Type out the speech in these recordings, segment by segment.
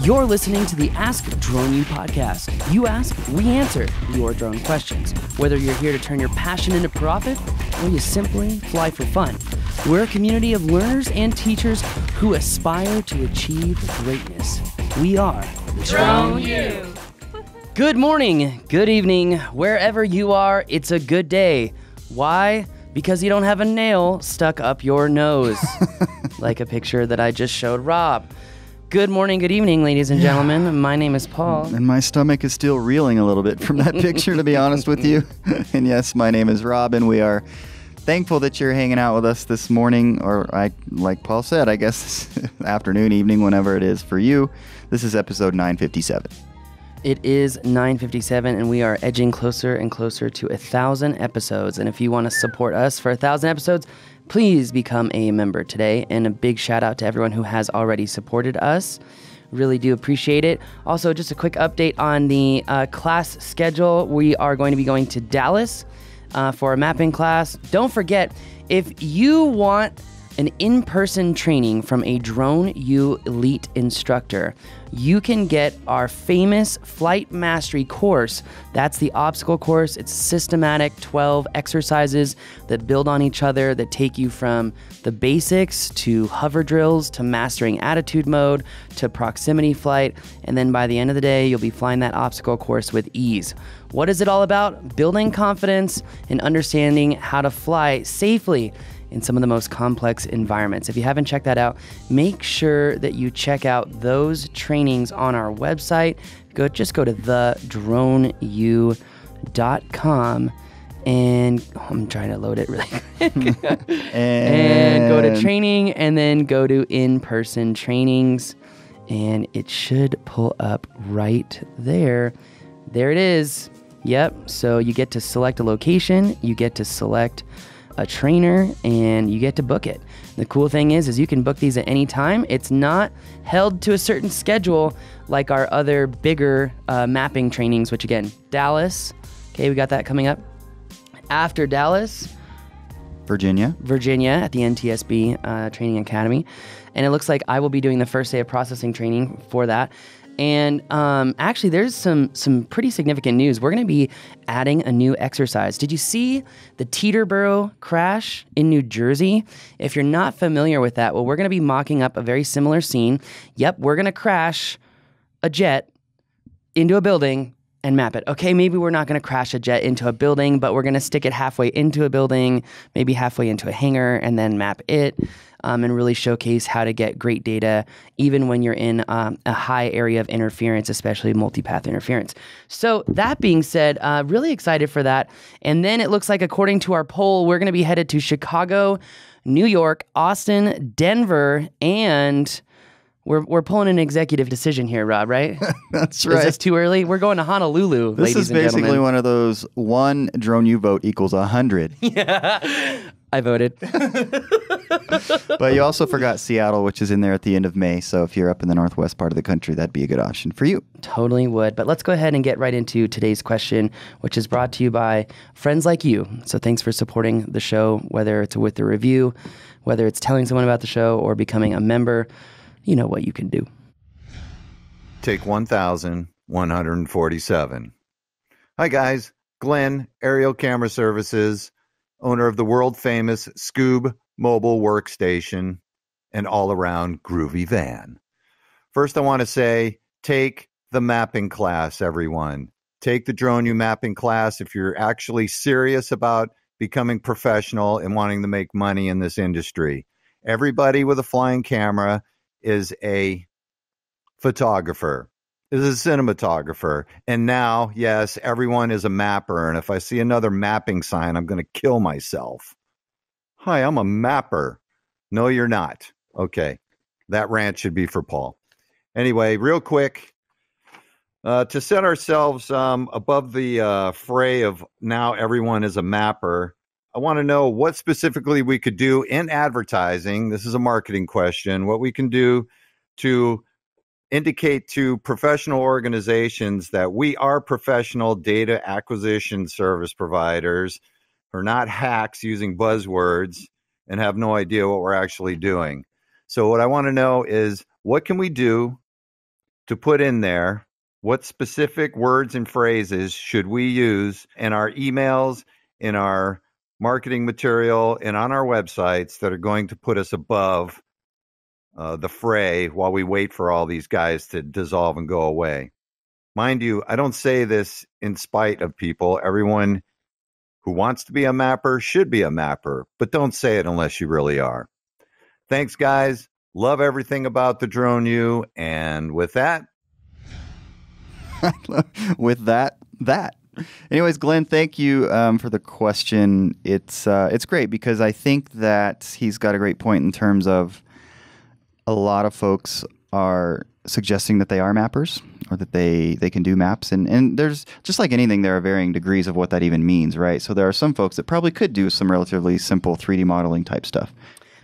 You're listening to the Ask Drone U podcast. You ask, we answer your drone questions. Whether you're here to turn your passion into profit or you simply fly for fun, we're a community of learners and teachers who aspire to achieve greatness. We are Drone U. Good morning, good evening, wherever you are, it's a good day. Why? Because you don't have a nail stuck up your nose, like a picture that I just showed Rob. Good morning, good evening, ladies and gentlemen. My name is Paul. And my stomach is still reeling a little bit from that picture, to be honest with you. And yes, my name is Rob, and we are thankful that you're hanging out with us this morning, or like Paul said, I guess this afternoon, evening, whenever it is for you. This is episode 957. It is 9:57, and we are edging closer and closer to 1,000 episodes. And if you want to support us for 1,000 episodes, please become a member today. And a big shout out to everyone who has already supported us. Really do appreciate it. Also, just a quick update on the class schedule. We are going to be going to Dallas for a mapping class. Don't forget, if you want an in-person training from a Drone U elite instructor, you can get our famous Flight Mastery course. That's the obstacle course. It's systematic 12 exercises that build on each other, that take you from the basics to hover drills, to mastering attitude mode, to proximity flight. And then by the end of the day, you'll be flying that obstacle course with ease. What is it all about? Building confidence and understanding how to fly safely in some of the most complex environments. If you haven't checked that out, make sure that you check out those trainings on our website. Just go to thedroneu.com and I'm trying to load it really quick. and go to training and then go to in-person trainings, and it should pull up right there. There it is. Yep. So you get to select a location, you get to select a trainer, and you get to book it. The cool thing is you can book these at any time. It's not held to a certain schedule like our other bigger mapping trainings, which again, Dallas. Okay, we got that coming up. After Dallas, Virginia at the NTSB Training Academy. And it looks like I will be doing the first day of processing training for that. And actually, there's some pretty significant news. We're going to be adding a new exercise. Did you see the Teterboro crash in New Jersey? If you're not familiar with that, well, we're going to be mocking up a very similar scene. Yep, we're going to crash a jet into a building and map it. Okay, maybe we're not going to crash a jet into a building, but we're going to stick it halfway into a building, maybe halfway into a hangar, and then map it. And really showcase how to get great data even when you're in a high area of interference, especially multipath interference. So that being said, really excited for that. And then it looks like, according to our poll, we're going to be headed to Chicago, New York, Austin, Denver, and we're pulling an executive decision here, Rob, right? That's right. Is this too early? We're going to Honolulu, This ladies is and gentlemen. basically one of those one Drone U vote equals 100. Yeah, I voted. But you also forgot Seattle, which is in there at the end of May. So if you're up in the northwest part of the country, that'd be a good option for you. Totally would. But let's go ahead and get right into today's question, which is brought to you by friends like you. So thanks for supporting the show, whether it's with the review, whether it's telling someone about the show, or becoming a member. You know what you can do. Take 1,147. Hi, guys. Glenn, Aerial Camera Services, owner of the world-famous Scoob mobile workstation and all-around groovy van. First, I want to say, take the mapping class, everyone. Take the Drone U mapping class if you're actually serious about becoming professional and wanting to make money in this industry. Everybody with a flying camera is a photographer, is a cinematographer. And now, yes, everyone is a mapper. And if I see another mapping sign, I'm going to kill myself. Hi, I'm a mapper. No, you're not. Okay. That rant should be for Paul. Anyway, real quick, to set ourselves above the fray of now everyone is a mapper, I want to know what specifically we could do in advertising. This is a marketing question. What we can do to indicate to professional organizations that we are professional data acquisition service providers. We're not hacks using buzzwords and have no idea what we're actually doing. So what I want to know is, what can we do to put in there what specific words and phrases should we use in our emails, in our marketing material, and on our websites that are going to put us above the fray while we wait for all these guys to dissolve and go away. Mind you, I don't say this in spite of people. Everyone who wants to be a mapper should be a mapper, but don't say it unless you really are. Thanks, guys. Love everything about the Drone U. And with that. Anyways, Glenn, thank you for the question. It's great because I think that he's got a great point in terms of a lot of folks are suggesting that they are mappers or that they can do maps. And there's, just like anything, there are varying degrees of what that even means, right? So there are some folks that probably could do some relatively simple 3D modeling type stuff.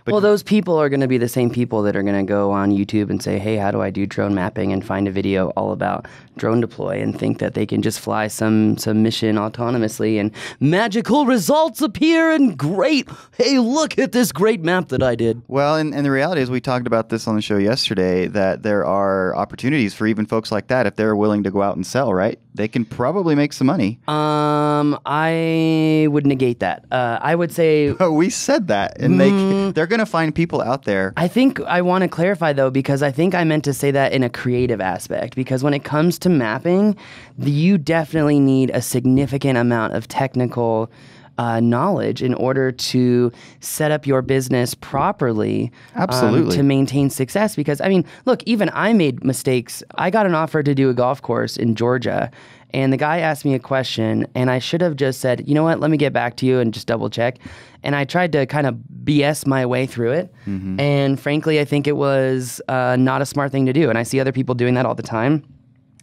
But well, those people are going to be the same people that are going to go on YouTube and say, hey, how do I do drone mapping, and find a video all about DroneDeploy and think that they can just fly some mission autonomously and magical results appear and great. Hey, look at this great map that I did. Well, and the reality is we talked about this on the show yesterday, that there are opportunities for even folks like that if they're willing to go out and sell, right? They can probably make some money. I would negate that. I would say... we said that, and they're going to find people out there. I think I want to clarify, though, because I think I meant to say that in a creative aspect, because when it comes to mapping, you definitely need a significant amount of technical knowledge in order to set up your business properly. Absolutely. To maintain success. Because, I mean, look, even I made mistakes. I got an offer to do a golf course in Georgia, and the guy asked me a question, and I should have just said, you know what, let me get back to you and just double check. And I tried to kind of BS my way through it. Mm-hmm. And frankly, I think it was not a smart thing to do. And I see other people doing that all the time.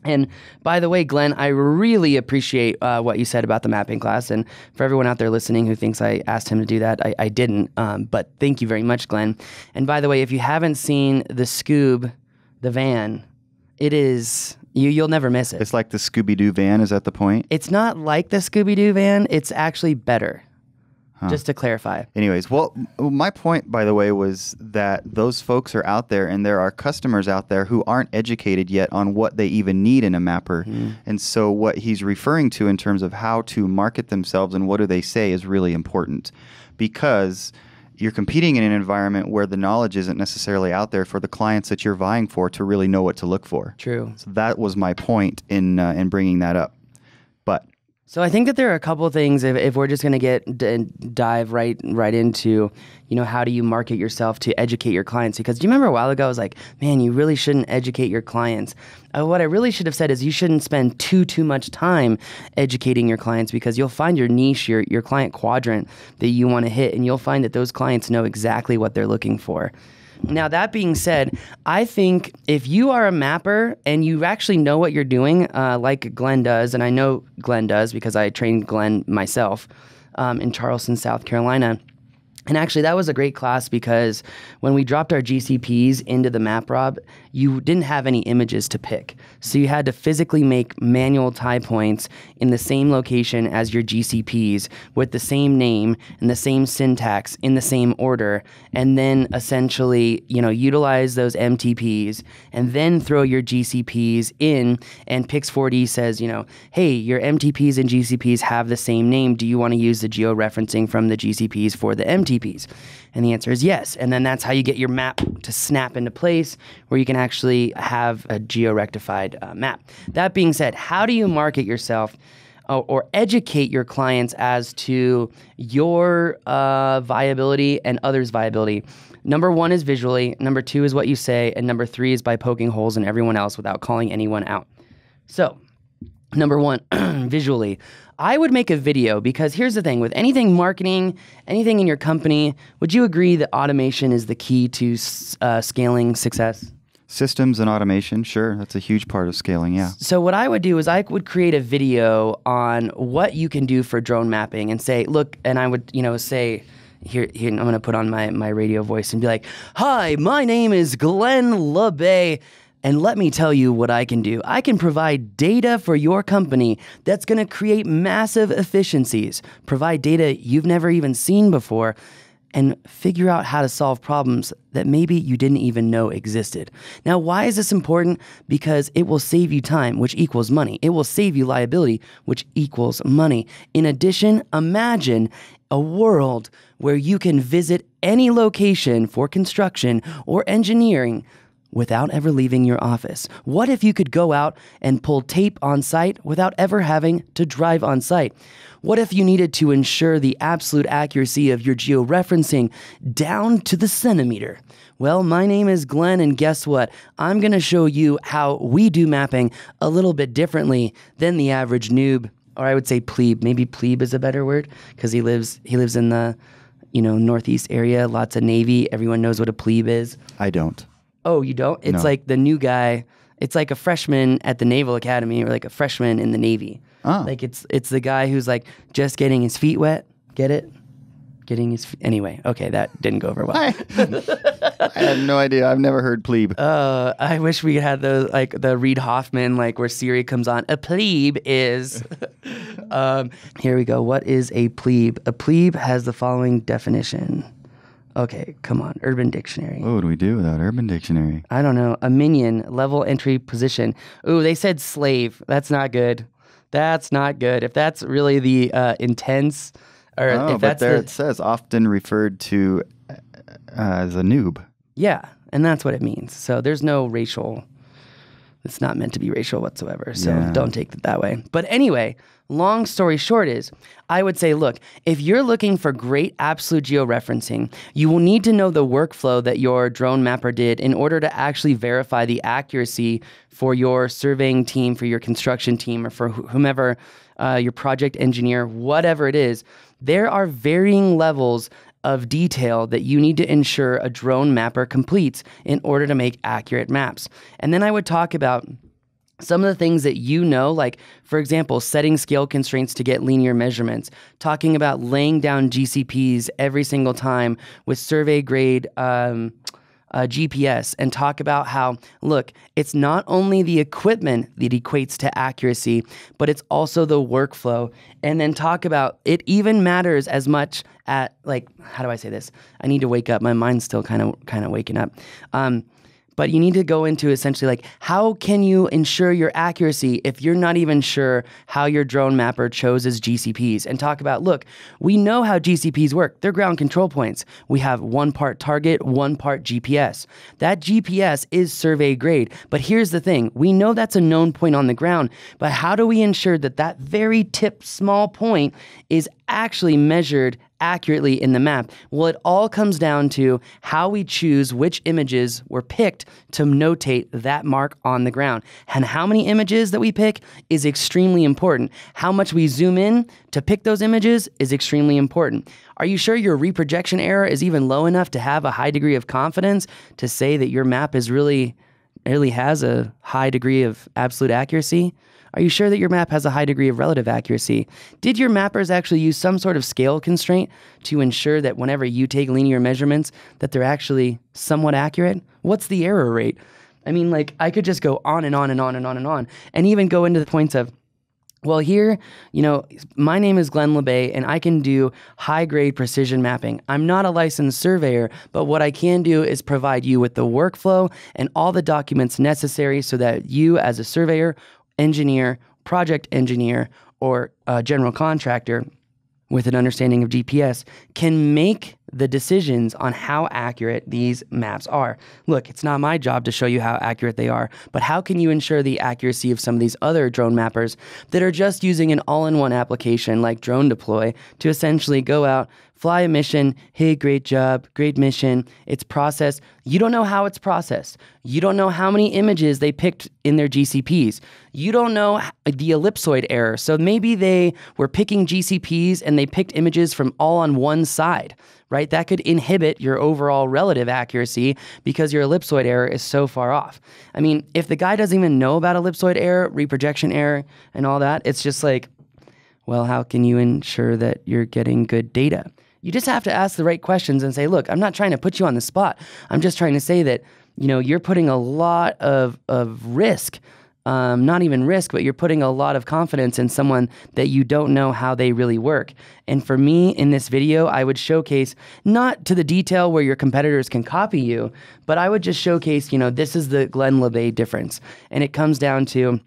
And by the way, Glenn, I really appreciate what you said about the mapping class. And for everyone out there listening who thinks I asked him to do that, I didn't. But thank you very much, Glenn. And by the way, if you haven't seen the Scoob, the van, it is... You'll never miss it. It's like the Scooby-Doo van, is that the point? It's not like the Scooby-Doo van. It's actually better. Huh. Just to clarify. Anyways, well, my point, by the way, was that those folks are out there, and there are customers out there who aren't educated yet on what they even need in a mapper. Mm. And so what he's referring to in terms of how to market themselves and what do they say is really important, because you're competing in an environment where the knowledge isn't necessarily out there for the clients that you're vying for to really know what to look for. True. So that was my point in bringing that up. But so I think that there are a couple of things, if we're just going to dive right into, how do you market yourself to educate your clients? Because do you remember a while ago I was like, man, you really shouldn't educate your clients. What I really should have said is you shouldn't spend too much time educating your clients, because you'll find your niche, your client quadrant that you want to hit, and you'll find that those clients know exactly what they're looking for. Now, that being said, I think if you are a mapper and you actually know what you're doing, like Glenn does, and I know Glenn does because I trained Glenn myself in Charleston, South Carolina. And actually, that was a great class because when we dropped our GCPs into the map, Rob, you didn't have any images to pick. So you had to physically make manual tie points in the same location as your GCPs with the same name and the same syntax in the same order, and then essentially, utilize those MTPs and then throw your GCPs in. And Pix4D says, hey, your MTPs and GCPs have the same name. Do you want to use the georeferencing from the GCPs for the MTPs? And the answer is yes. And then that's how you get your map to snap into place where you can actually have a geo-rectified map. That being said, how do you market yourself or educate your clients as to your viability and others' viability? Number one is visually, number two is what you say, and number three is by poking holes in everyone else without calling anyone out. So, number one, visually. I would make a video, because here's the thing, with anything marketing, anything in your company, would you agree that automation is the key to scaling success? Systems and automation, sure. That's a huge part of scaling, yeah. So what I would do is I would create a video on what you can do for drone mapping and say, look, and I would, say, here I'm going to put on my radio voice and be like, hi, my name is Glenn LeBay. And let me tell you what I can do. I can provide data for your company that's going to create massive efficiencies, provide data you've never even seen before, and figure out how to solve problems that maybe you didn't even know existed. Now, why is this important? Because it will save you time, which equals money. It will save you liability, which equals money. In addition, imagine a world where you can visit any location for construction or engineering without ever leaving your office. What if you could go out and pull tape on site without ever having to drive on site? What if you needed to ensure the absolute accuracy of your georeferencing down to the centimeter? Well, my name is Glenn, and guess what? I'm going to show you how we do mapping a little bit differently than the average noob, or I would say plebe. Maybe plebe is a better word, because he lives in the Northeast area, lots of Navy. Everyone knows what a plebe is. I don't. Oh, you don't? It's No. like the new guy. It's like a freshman at the Naval Academy or like a freshman in the Navy. Oh. Like it's the guy who's like just getting his feet wet. Get it? Getting his feet. Anyway, okay, that didn't go over well. I had no idea. I've never heard plebe. I wish we had the Reed Hoffman, like where Siri comes on. A plebe is. Here we go. What is a plebe? A plebe has the following definition. Okay, come on. Urban Dictionary. What would we do without Urban Dictionary? I don't know. A minion, level entry position. Ooh, they said slave. That's not good. That's not good. If that's really the intense, or if But that's there it says often referred to as a noob. yeah, and that's what it means. So there's no racial. It's not meant to be racial whatsoever. So Yeah. don't take it that way. But anyway, long story short is, I would say, look, if you're looking for great absolute georeferencing, you will need to know the workflow that your drone mapper did in order to actually verify the accuracy for your surveying team, for your construction team, or for whomever, your project engineer, whatever it is. There are varying levels of detail that you need to ensure a drone mapper completes in order to make accurate maps. And then I would talk about some of the things that like, for example, setting scale constraints to get linear measurements, talking about laying down GCPs every single time with survey grade GPS, and talk about how, look, it's not only the equipment that equates to accuracy, but it's also the workflow. And then talk about it even matters as much at, like, how do I say this? I need to wake up. My mind's still kind of waking up. But you need to go into essentially like, how can you ensure your accuracy if you're not even sure how your drone mapper chose his GCPs? And talk about, look, we know how GCPs work. They're ground control points. We have 1 part target, 1 part GPS. That GPS is survey grade. But here's the thing. We know that's a known point on the ground, but how do we ensure that that very tip small point is actually measured accurately in the map? Well, it all comes down to how we choose which images were picked to notate that mark on the ground. And how many images that we pick is extremely important. How much we zoom in to pick those images is extremely important. Are you sure your reprojection error is even low enough to have a high degree of confidence to say that your map is really has a high degree of absolute accuracy? Are you sure that your map has a high degree of relative accuracy? Did your mappers actually use some sort of scale constraint to ensure that whenever you take linear measurements, that they're actually somewhat accurate? What's the error rate? I mean, like, I could just go on and on and on and on and on, and even go into the points of, well, here, my name is Glenn LeBay, and I can do high-grade precision mapping. I'm not a licensed surveyor, but what I can do is provide you with the workflow and all the documents necessary so that you, as a surveyor, engineer, project engineer, or general contractor with an understanding of GPS can make the decisions on how accurate these maps are. Look, it's not my job to show you how accurate they are, but how can you ensure the accuracy of some of these other drone mappers that are just using an all-in-one application like DroneDeploy to essentially go out, fly a mission, hey, great job, great mission, it's processed. You don't know how it's processed. You don't know how many images they picked in their GCPs. You don't know the ellipsoid error. So maybe they were picking GCPs and they picked images from all on one side, right? That could inhibit your overall relative accuracy because your ellipsoid error is so far off. I mean, if the guy doesn't even know about ellipsoid error, reprojection error, and all that, it's just like, well, how can you ensure that you're getting good data? You just have to ask the right questions and say, look, I'm not trying to put you on the spot. I'm just trying to say that, you're putting a lot of risk not even risk, but you're putting a lot of confidence in someone that you don't know how they really work. And for me, in this video, I would showcase, not to the detail where your competitors can copy you, but I would just showcase, this is the Glenn LeBay difference. And it comes down to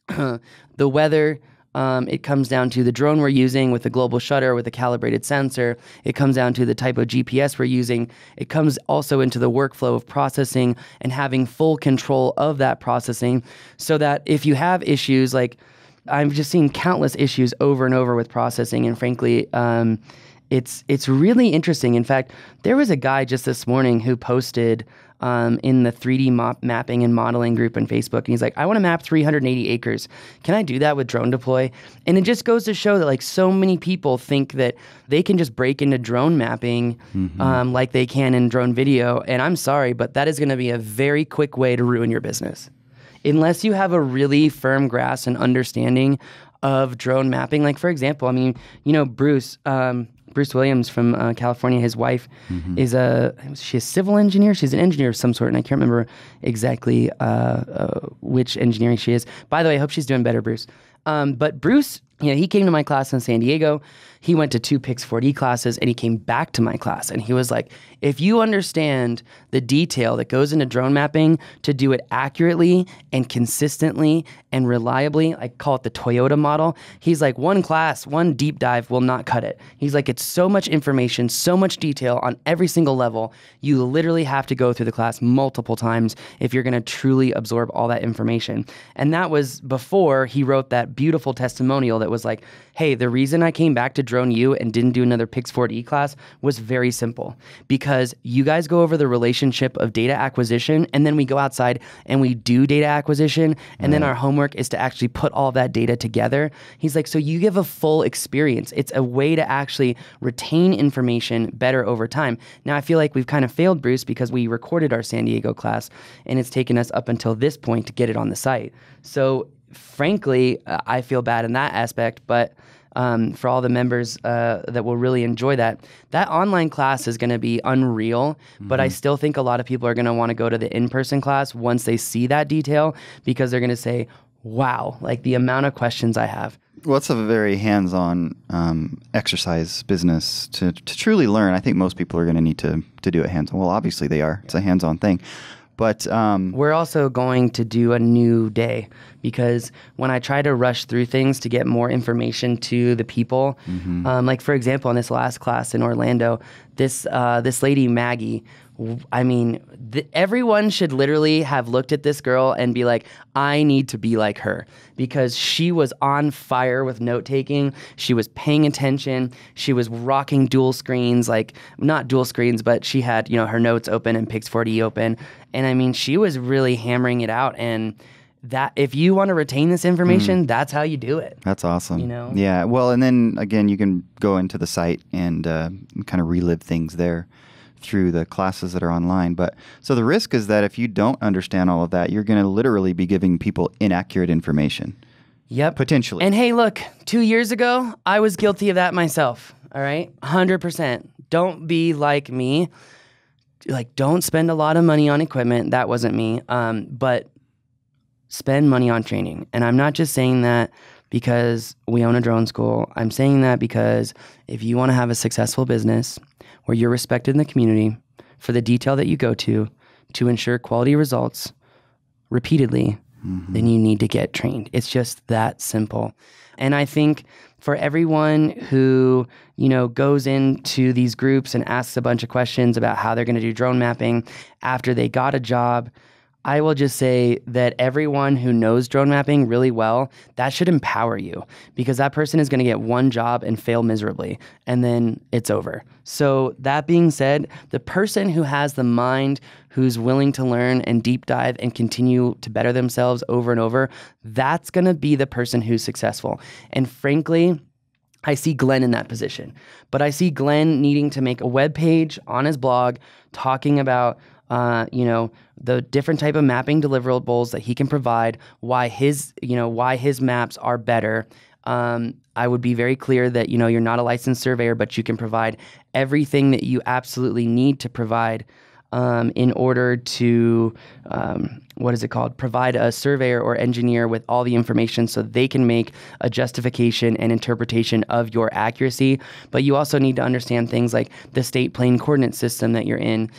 the weather. It comes down to the drone we're using with the global shutter, with a calibrated sensor. It comes down to the type of GPS we're using. It comes also into the workflow of processing and having full control of that processing, so that if you have issues, like I've just seen countless issues over and over with processing, and frankly, it's really interesting. In fact, there was a guy just this morning who posted in the 3D mapping and modeling group on Facebook, and he's like, I want to map 380 acres. Can I do that with DroneDeploy? And it just goes to show that like so many people think that they can just break into drone mapping like they can in drone video. And I'm sorry, but that is going to be a very quick way to ruin your business. Unless you have a really firm grasp and understanding of drone mapping. Like, for example, I mean, Bruce Williams from California, his wife is she's a civil engineer. She's an engineer of some sort, and I can't remember exactly which engineering she is. By the way, I hope she's doing better, Bruce. But Bruce, he came to my class in San Diego. He went to 2 Pix4D classes, and he came back to my class, and he was like, if you understand the detail that goes into drone mapping to do it accurately and consistently and reliably, I call it the Toyota model, he's like, one class, one deep dive will not cut it. He's like, it's so much information, so much detail on every single level. You literally have to go through the class multiple times if you're going to truly absorb all that information. And that was before he wrote that beautiful testimonial that was like, hey, the reason I came back to Drone U and didn't do another Pix4D class was very simple, because you guys go over the relationship of data acquisition, and then we go outside and we do data acquisition, and then our homework is to actually put all that data together. He's like, so you give a full experience. It's a way to actually retain information better over time. Now, I feel like we've kind of failed, Bruce, because we recorded our San Diego class, and it's taken us up until this point to get it on the site. So frankly, I feel bad in that aspect, but for all the members that will really enjoy that online class is going to be unreal, but I still think a lot of people are going to want to go to the in-person class once they see that detail, because they're going to say, wow, like the amount of questions I have. Well, it's a very hands-on exercise business to truly learn. I think most people are going to need to do it hands-on. Well, obviously they are. It's a hands-on thing. But we're also going to do a new day, because when I try to rush through things to get more information to the people, like for example, in this last class in Orlando, this lady Maggie, I mean, everyone should literally have looked at this girl and be like, I need to be like her, because she was on fire with note-taking. She was paying attention. She was rocking dual screens, like not dual screens, but she had, her notes open and Pix4D open. And I mean, she was really hammering it out. And that, if you want to retain this information, that's how you do it. That's awesome. Yeah. Well, and then again, you can go into the site and kind of relive things there through the classes that are online. But so the risk is that if you don't understand all of that, you're going to literally be giving people inaccurate information. Yep. Potentially. And hey, look, 2 years ago, I was guilty of that myself. All right. 100%. Don't be like me. Like, don't spend a lot of money on equipment. That wasn't me. But spend money on training. And I'm not just saying that because we own a drone school. I'm saying that because if you want to have a successful business where you're respected in the community for the detail that you go to ensure quality results repeatedly, then you need to get trained. It's just that simple. And I think for everyone who, goes into these groups and asks a bunch of questions about how they're going to do drone mapping after they got a job, I will just say that everyone who knows drone mapping really well, that should empower you, because that person is going to get one job and fail miserably, and then it's over. So that being said, the person who has the mind, who's willing to learn and deep dive and continue to better themselves over and over, that's going to be the person who's successful. And frankly, I see Glenn in that position, but I see Glenn needing to make a web page on his blog talking about the different type of mapping deliverables that he can provide, why his maps are better. I would be very clear that, you're not a licensed surveyor, but you can provide everything that you absolutely need to provide in order to what is it called? Provide a surveyor or engineer with all the information so they can make a justification and interpretation of your accuracy. But you also need to understand things like the state plane coordinate system that you're in.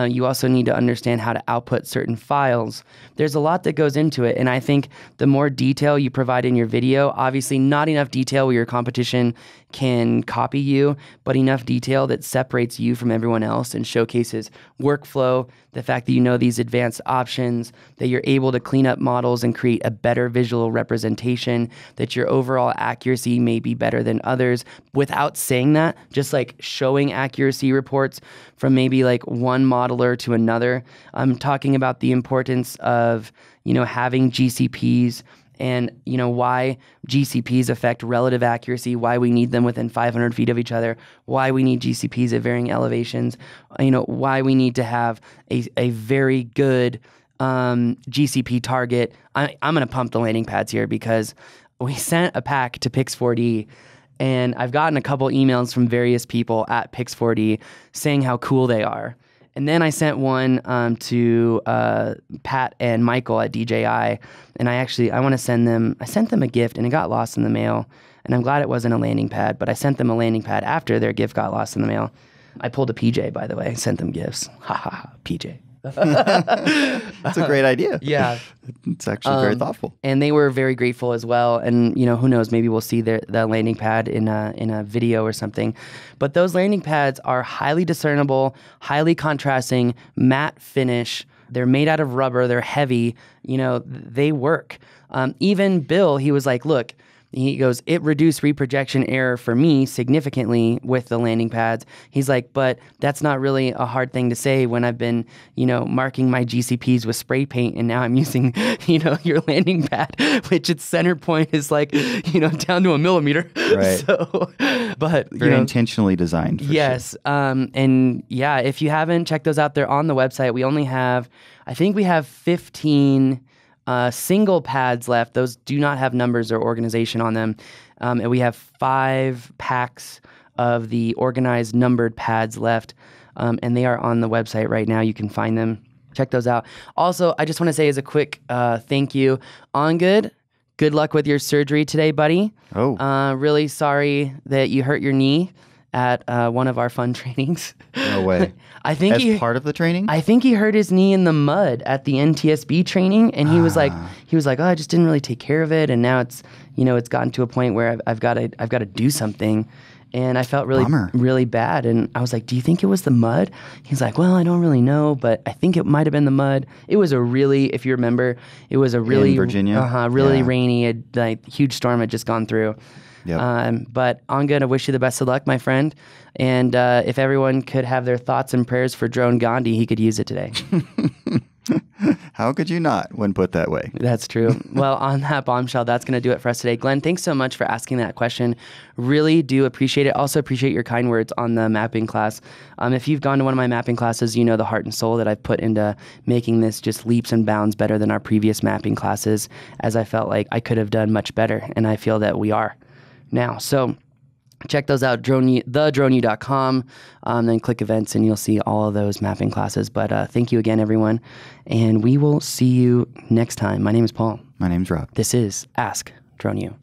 You also need to understand how to output certain files. There's a lot that goes into it. And I think the more detail you provide in your video, obviously not enough detail where your competition can copy you, but enough detail that separates you from everyone else and showcases workflow, the fact that you know these advanced options, that you're able to clean up models and create a better visual representation, that your overall accuracy may be better than others. Without saying that, just like showing accuracy reports from maybe like one modeler to another. I'm talking about the importance of, having GCPs and, why GCPs affect relative accuracy, why we need them within 500 feet of each other, why we need GCPs at varying elevations, why we need to have a very good GCP target. I'm going to pump the landing pads here because we sent a pack to Pix4D, and I've gotten a couple emails from various people at Pix4D saying how cool they are. And then I sent one to Pat and Michael at DJI, and I want to send them, I sent them a gift and it got lost in the mail, and I'm glad it wasn't a landing pad, but I sent them a landing pad after their gift got lost in the mail. I pulled a PJ, by the way, sent them gifts. Ha ha ha, PJ. That's a great idea. Yeah. It's actually very thoughtful. And they were very grateful as well. And, who knows, maybe we'll see the landing pad in a video or something. But those landing pads are highly discernible, highly contrasting, matte finish. They're made out of rubber. They're heavy. They work. Even Bill, he was like, look, he goes, it reduced reprojection error for me significantly with the landing pads. He's like, but that's not really a hard thing to say when I've been, marking my GCPs with spray paint, and now I'm using, your landing pad, which its center point is like, down to a millimeter. Right. So, but very intentionally designed. Yes. Sure. And yeah, if you haven't checked those out, they're on the website. We only have, I think we have 15 single pads left. Those do not have numbers or organization on them. And we have 5 packs of the organized numbered pads left. And they are on the website right now. You can find them. Check those out. Also, I just want to say as a quick thank you, Good luck with your surgery today, buddy. Oh. Really sorry that you hurt your knee at one of our fun trainings. No way. I think as part of the training? I think he hurt his knee in the mud at the NTSB training, and he was like, oh, I just didn't really take care of it, and now it's, it's gotten to a point where I've got to do something, and I felt really bad, and I was like, do you think it was the mud? He's like, well, I don't really know, but I think it might have been the mud. It was if you remember, it was a really in Virginia, rainy, huge storm had just gone through. Yep. But I'm going to wish you the best of luck, my friend. And if everyone could have their thoughts and prayers for Drone Gandhi, he could use it today. How could you not when put that way? That's true. Well, on that bombshell, that's going to do it for us today. Glenn, thanks so much for asking that question. Really do appreciate it. Also appreciate your kind words on the mapping class. If you've gone to one of my mapping classes, you know the heart and soul that I've put into making this just leaps and bounds better than our previous mapping classes, as I felt like I could have done much better, and I feel that we are now. So check those out, thedroneu.com, then click events and you'll see all of those mapping classes. But thank you again, everyone, and we will see you next time. My name is Paul. My name's Rob. This is Ask Drone U.